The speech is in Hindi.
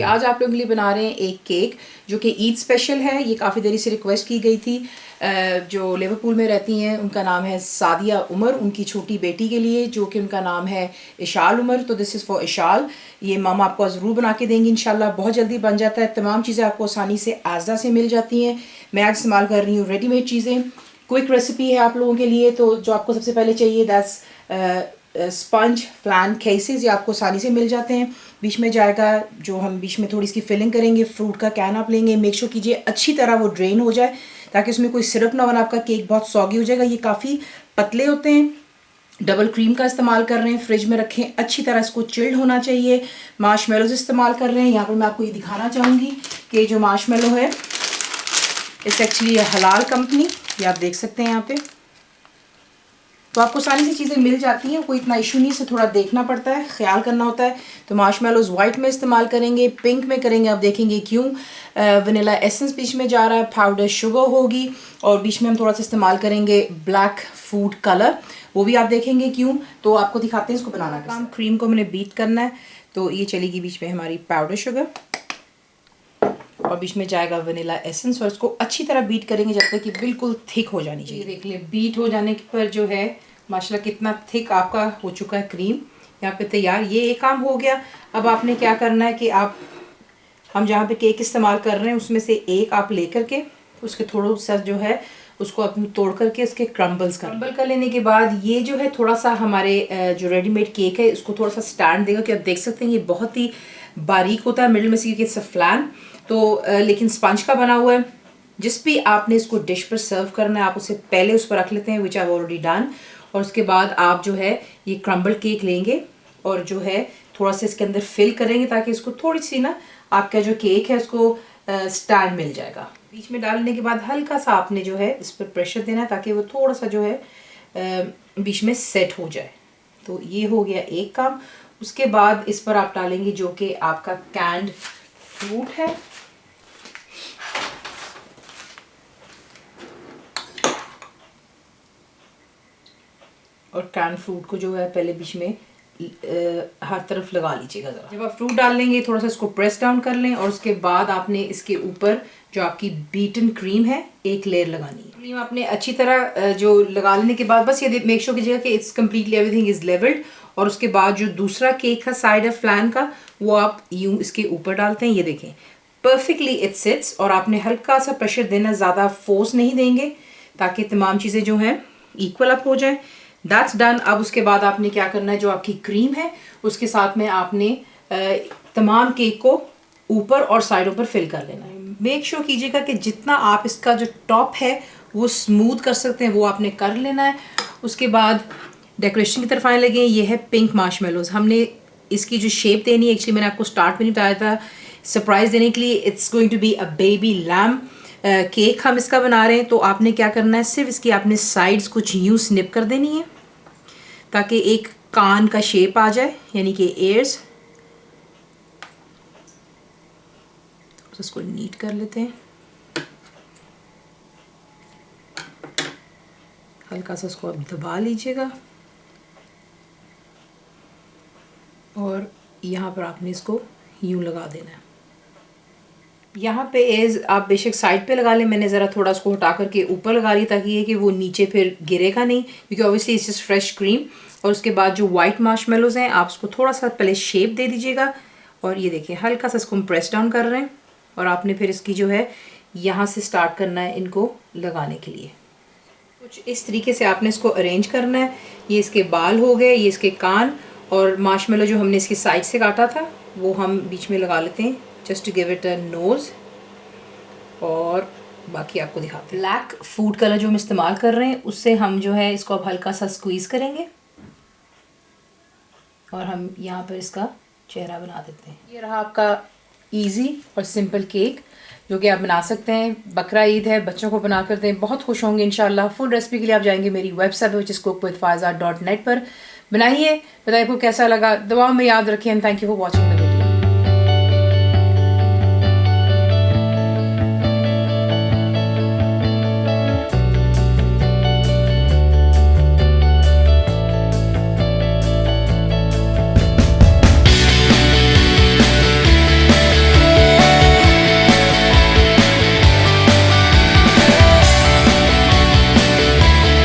आज आप लोगों के लिए बना रहे हैं एक केक जो कि ईद स्पेशल है। ये काफ़ी देरी से रिक्वेस्ट की गई थी। जो लिवरपूल में रहती हैं उनका नाम है सादिया उमर, उनकी छोटी बेटी के लिए जो कि उनका नाम है इशाल उमर। तो दिस इज़ फॉर इशाल। ये मामा आपको ज़रूर बना के देंगी इंशाल्लाह। बहुत जल्दी बन जाता है, तमाम चीज़ें आपको आसानी से आज़दा से मिल जाती हैं। मैं आज इस्तेमाल कर रही हूँ रेडीमेड चीज़ें। क्विक रेसिपी है आप लोगों के लिए। तो जो आपको सबसे पहले चाहिए दैट्स स्पंज फ्लैन केसेस, ये आपको आसानी से मिल जाते हैं। बीच में जाएगा जो हम बीच में थोड़ी इसकी फिलिंग करेंगे। फ्रूट का कैन आप लेंगे, मेक श्योर कीजिए अच्छी तरह वो ड्रेन हो जाए ताकि उसमें कोई सिरप ना बना, आपका केक बहुत सॉगी हो जाएगा। ये काफ़ी पतले होते हैं। डबल क्रीम का इस्तेमाल कर रहे हैं, फ्रिज में रखें अच्छी तरह, इसको चिल्ड होना चाहिए। मार्शमेलोज इस्तेमाल कर रहे हैं। यहाँ पर मैं आपको ये दिखाना चाहूँगी कि जो मार्शमेलो है इट्स एक्चुअली हलाल कंपनी, ये आप देख सकते हैं यहाँ पे। तो आपको सारी सी चीज़ें मिल जाती हैं, कोई इतना इशू नहीं, से थोड़ा देखना पड़ता है, ख्याल करना होता है। तो मार्शमेलोज वाइट में इस्तेमाल करेंगे, पिंक में करेंगे, आप देखेंगे क्यों। वनीला एसेंस बीच में जा रहा है, पाउडर शुगर होगी, और बीच में हम थोड़ा सा इस्तेमाल करेंगे ब्लैक फूड कलर, वो भी आप देखेंगे क्यों। तो आपको दिखाते हैं इसको बनाना काम। क्रीम को हमने बीट करना है, तो ये चलेगी बीच में हमारी पाउडर शुगर और बीच में जाएगा वनीला एसेंस, और इसको अच्छी तरह बीट करेंगे जब तक कि बिल्कुल थिक हो जानी चाहिए। देख ले बीट हो जाने पर जो है माशाल्लाह कितना थिक आपका हो चुका है क्रीम यहाँ पे तैयार। ये एक काम हो गया। अब आपने क्या करना है कि हम जहाँ पे केक इस्तेमाल कर रहे हैं उसमें से एक आप लेकर के उसके थोड़ा सा जो है उसको आप तोड़ करके इसके क्रम्बल कर लेने के बाद ये जो है थोड़ा सा हमारे जो रेडीमेड केक है इसको थोड़ा सा स्टैंड देगा कि आप देख सकते हैं ये बहुत ही बारीक होता है मिडिल में से, क्योंकि फ्लैन तो लेकिन स्पंज का बना हुआ है। जिस भी आपने इसको डिश पर सर्व करना है आप उसे पहले उस पर रख लेते हैं, विच आई ऑलरेडी डन। और उसके बाद आप जो है ये क्रम्बल केक लेंगे और जो है थोड़ा सा इसके अंदर फिल करेंगे ताकि इसको थोड़ी सी ना आपका जो केक है उसको स्टैंड मिल जाएगा। बीच में डालने के बाद हल्का सा आपने जो है इस पर प्रेशर देना है ताकि वो थोड़ा सा जो है बीच में सेट हो जाए। तो ये हो गया एक काम। उसके बाद इस पर आप डालेंगे जो कि आपका कैंड फ्रूट है। और कैन फ्रूट को जो है पहले बीच में हर तरफ लगा लीजिएगा ज़रा। जब आप फ्रूट डाल लेंगे थोड़ा सा इसको प्रेस डाउन कर लें, और उसके बाद आपने इसके ऊपर जो आपकी बीटन क्रीम है एक लेयर लगानी है। क्रीम आपने अच्छी तरह जो लगा लेने के बाद बस ये मेक श्योर कीजिएगा कि it's completely everything is levelled. और उसके बाद जो दूसरा केक का साइड है फ्लैन का वो आप यूँ इसके ऊपर डालते हैं। ये देखें परफेक्टली इट सिट्स, और आपने हल्का सा प्रेशर देना, ज़्यादा फोर्स नहीं देंगे ताकि तमाम चीज़ें जो हैं इक्वल अप हो जाएँ। That's done. अब उसके बाद आपने क्या करना है, जो आपकी क्रीम है उसके साथ में आपने तमाम केक को ऊपर और साइडों पर फिल कर लेना है। मेक श्योर कीजिएगा कि जितना आप इसका जो टॉप है वो स्मूथ कर सकते हैं वो आपने कर लेना है। उसके बाद डेकोरेशन की तरफ आने लगे। ये है पिंक मार्शमेलोज। हमने इसकी जो शेप देनी है, एक्चुअली मैंने आपको स्टार्ट में नहीं बताया था, सरप्राइज देने के लिए। It's going to be a baby lamb cake हम इसका बना रहे हैं। तो आपने क्या करना है, सिर्फ इसकी आपने साइड्स कुछ यूँ स्निप कर देनी है ताकि एक कान का शेप आ जाए, यानी कि एयर्स। तो इसको नीट कर लेते हैं, हल्का सा इसको अब दबा लीजिएगा, और यहाँ पर आपने इसको यूँ लगा देना है। यहाँ पे एज आप बेशक साइड पे लगा लें, मैंने ज़रा थोड़ा उसको हटा करके ऊपर लगा लिया ताकि ये कि वो नीचे फिर गिरेगा नहीं, क्योंकि obviously it's just fresh cream. और उसके बाद जो वाइट मार्शमेलोज हैं आप उसको थोड़ा सा पहले शेप दे दीजिएगा, और ये देखिए हल्का सा इसको हम प्रेस डाउन कर रहे हैं, और आपने फिर इसकी जो है यहाँ से स्टार्ट करना है इनको लगाने के लिए। कुछ इस तरीके से आपने इसको अरेंज करना है। ये इसके बाल हो गए, ये इसके कान, और मार्शमेलो जो हमने इसकी साइड से काटा था वो हम बीच में लगा लेते हैं just to give it a nose. और बाकी आपको दिखाते हैं। ब्लैक फूड कलर जो हम इस्तेमाल कर रहे हैं उससे हम जो है इसको अब हल्का सा स्क्वीज़ करेंगे, और हम यहाँ पर इसका चेहरा बना देते हैं। ये रहा आपका इजी और सिंपल केक जो कि आप बना सकते हैं। बकरा ईद है, बच्चों को बना कर दें, बहुत खुश होंगे इंशाल्लाह। फुल रेसिपी के लिए आप जाएंगे मेरी वेबसाइट विच इज़ cookWithFaiza.net पर। बनाइए, बताइए आपको कैसा लगा, दुआ में याद रखें। And thank you for watching.